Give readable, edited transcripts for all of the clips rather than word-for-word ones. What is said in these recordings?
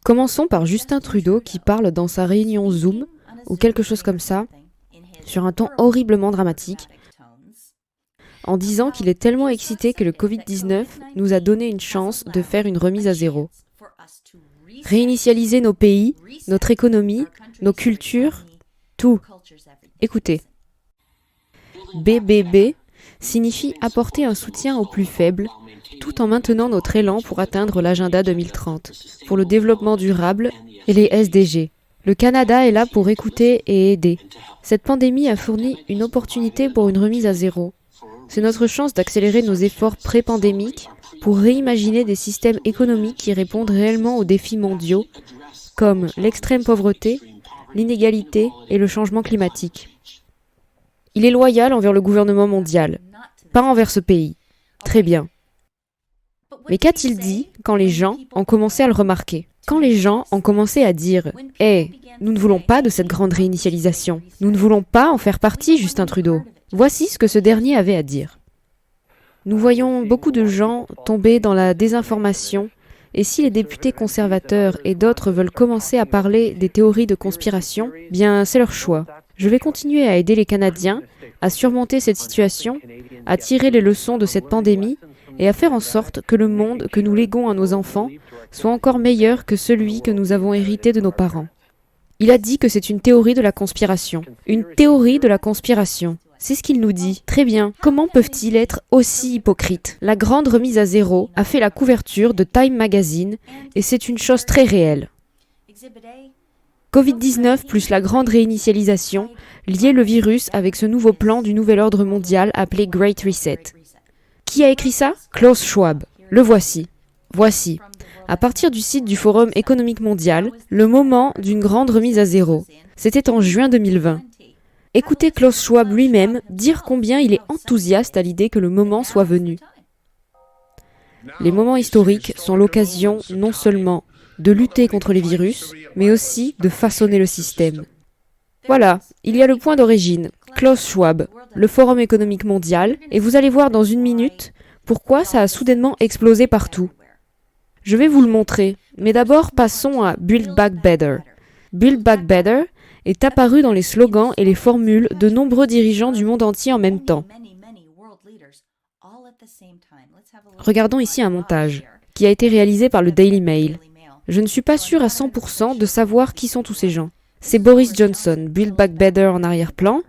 Commençons par Justin Trudeau qui parle dans sa réunion Zoom, ou quelque chose comme ça, sur un ton horriblement dramatique, en disant qu'il est tellement excité que le Covid-19 nous a donné une chance de faire une remise à zéro. Réinitialiser nos pays, notre économie, nos cultures, tout. Écoutez. BBB signifie apporter un soutien aux plus faibles, tout en maintenant notre élan pour atteindre l'agenda 2030, pour le développement durable et les SDG. Le Canada est là pour écouter et aider. Cette pandémie a fourni une opportunité pour une remise à zéro. C'est notre chance d'accélérer nos efforts pré-pandémiques pour réimaginer des systèmes économiques qui répondent réellement aux défis mondiaux, comme l'extrême pauvreté, l'inégalité et le changement climatique. Il est loyal envers le gouvernement mondial, pas envers ce pays. Très bien. Mais qu'a-t-il dit quand les gens ont commencé à le remarquer? Quand les gens ont commencé à dire « Hey, nous ne voulons pas de cette grande réinitialisation. Nous ne voulons pas en faire partie, Justin Trudeau. » Voici ce que ce dernier avait à dire. Nous voyons beaucoup de gens tomber dans la désinformation, et si les députés conservateurs et d'autres veulent commencer à parler des théories de conspiration, bien c'est leur choix. Je vais continuer à aider les Canadiens à surmonter cette situation, à tirer les leçons de cette pandémie et à faire en sorte que le monde que nous léguons à nos enfants soit encore meilleur que celui que nous avons hérité de nos parents. Il a dit que c'est une théorie de la conspiration. Une théorie de la conspiration. C'est ce qu'il nous dit. Très bien. Comment peuvent-ils être aussi hypocrites? La grande remise à zéro a fait la couverture de Time Magazine et c'est une chose très réelle. Covid-19 plus la grande réinitialisation liait le virus avec ce nouveau plan du nouvel ordre mondial appelé Great Reset. Qui a écrit ça? Klaus Schwab. Le voici. Voici. À partir du site du Forum économique mondial, le moment d'une grande remise à zéro. C'était en juin 2020. Écoutez Klaus Schwab lui-même dire combien il est enthousiaste à l'idée que le moment soit venu. Les moments historiques sont l'occasion non seulement de lutter contre les virus, mais aussi de façonner le système. Voilà, il y a le point d'origine, Klaus Schwab, le Forum économique mondial, et vous allez voir dans une minute pourquoi ça a soudainement explosé partout. Je vais vous le montrer, mais d'abord passons à Build Back Better. Build Back Better est apparu dans les slogans et les formules de nombreux dirigeants du monde entier en même temps. Regardons ici un montage qui a été réalisé par le Daily Mail. Je ne suis pas sûre à 100% de savoir qui sont tous ces gens. C'est Boris Johnson, Build Back Better en arrière-plan.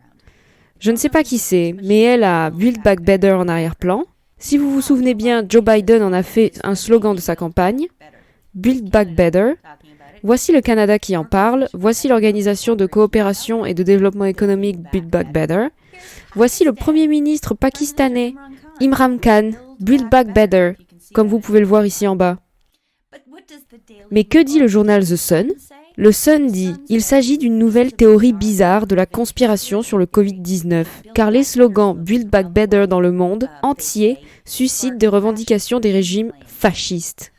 Je ne sais pas qui c'est, mais elle a Build Back Better en arrière-plan. Si vous vous souvenez bien, Joe Biden en a fait un slogan de sa campagne. Build Back Better. Voici le Canada qui en parle. Voici l'organisation de coopération et de développement économique Build Back Better. Voici le premier ministre pakistanais, Imran Khan, Build Back Better, comme vous pouvez le voir ici en bas. Mais que dit le journal The Sun? Le Sun dit « Il s'agit d'une nouvelle théorie bizarre de la conspiration sur le Covid-19, car les slogans Build Back Better dans le monde entier suscitent des revendications des régimes fascistes. »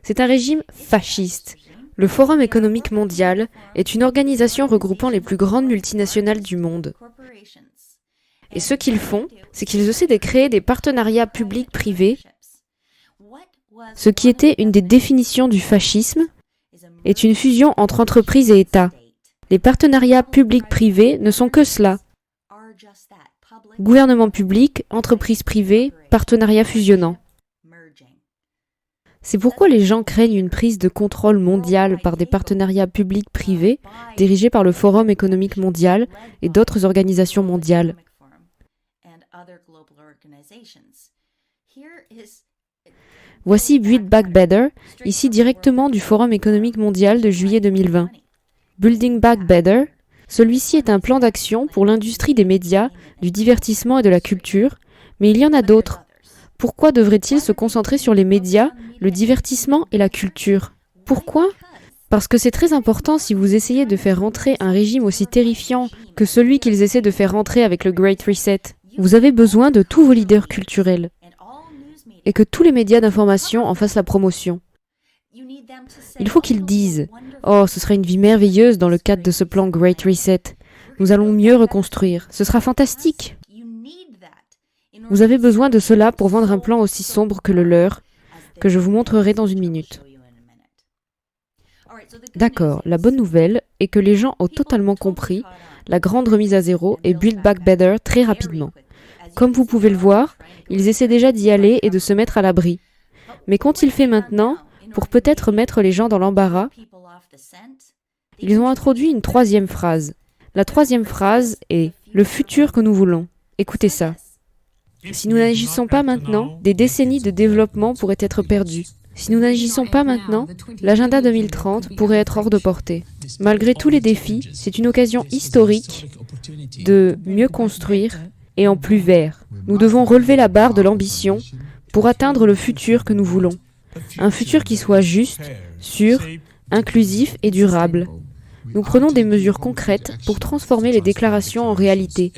C'est un régime fasciste. Le Forum économique mondial est une organisation regroupant les plus grandes multinationales du monde. Et ce qu'ils font, c'est qu'ils essaient de créer des partenariats publics-privés. Ce qui était une des définitions du fascisme est une fusion entre entreprises et États. Les partenariats publics-privés ne sont que cela. Gouvernement public, entreprises privées, partenariats fusionnants. C'est pourquoi les gens craignent une prise de contrôle mondial par des partenariats publics-privés dirigés par le Forum économique mondial et d'autres organisations mondiales. Voici Build Back Better, ici directement du Forum économique mondial de juillet 2020. Building Back Better, celui-ci est un plan d'action pour l'industrie des médias, du divertissement et de la culture, mais il y en a d'autres. Pourquoi devrait-il se concentrer sur les médias, le divertissement et la culture? Pourquoi? Parce que c'est très important si vous essayez de faire rentrer un régime aussi terrifiant que celui qu'ils essaient de faire rentrer avec le Great Reset. Vous avez besoin de tous vos leaders culturels et que tous les médias d'information en fassent la promotion. Il faut qu'ils disent « Oh, ce sera une vie merveilleuse dans le cadre de ce plan Great Reset. Nous allons mieux reconstruire. Ce sera fantastique. » Vous avez besoin de cela pour vendre un plan aussi sombre que le leur, que je vous montrerai dans une minute. D'accord, la bonne nouvelle est que les gens ont totalement compris la grande remise à zéro et Build Back Better très rapidement. Comme vous pouvez le voir, ils essaient déjà d'y aller et de se mettre à l'abri. Mais qu'ont-ils fait maintenant pour peut-être mettre les gens dans l'embarras? Ils ont introduit une troisième phrase. La troisième phrase est « le futur que nous voulons ». Écoutez ça. Si nous n'agissons pas maintenant, des décennies de développement pourraient être perdues. Si nous n'agissons pas maintenant, l'agenda 2030 pourrait être hors de portée. Malgré tous les défis, c'est une occasion historique de mieux construire et en plus vert. Nous devons relever la barre de l'ambition pour atteindre le futur que nous voulons. Un futur qui soit juste, sûr, inclusif et durable. Nous prenons des mesures concrètes pour transformer les déclarations en réalité.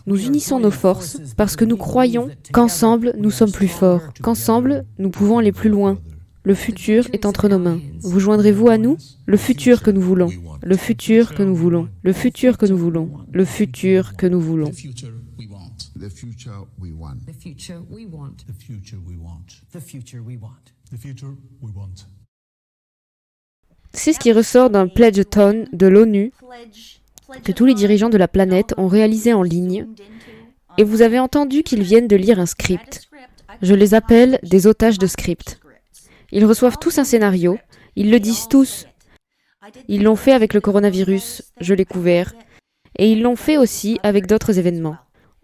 Nous unissons nos forces parce que nous croyons qu'ensemble nous sommes plus forts, qu'ensemble nous pouvons aller plus loin. Le futur est entre nos mains. Vous joindrez-vous à nous? Le futur que nous voulons. Le futur que nous voulons. Le futur que nous voulons. Le futur que nous voulons. The future we want. The future we want. The future we want. The future we want. The future we want. C'est ce qui ressort d'un pledge-a-thon de l'ONU que tous les dirigeants de la planète ont réalisé en ligne, et vous avez entendu qu'ils viennent de lire un script. Je les appelle des otages de script. Ils reçoivent tous un scénario, ils le disent tous. Ils l'ont fait avec le coronavirus, je l'ai couvert, et ils l'ont fait aussi avec d'autres événements.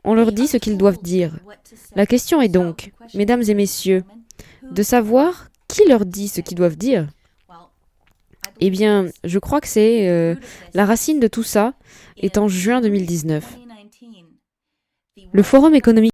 On leur dit ce qu'ils doivent dire. La question est donc, mesdames et messieurs, de savoir qui leur dit ce qu'ils doivent dire. Eh bien, je crois que c'est la racine de tout ça est en juin 2019. Le Forum économique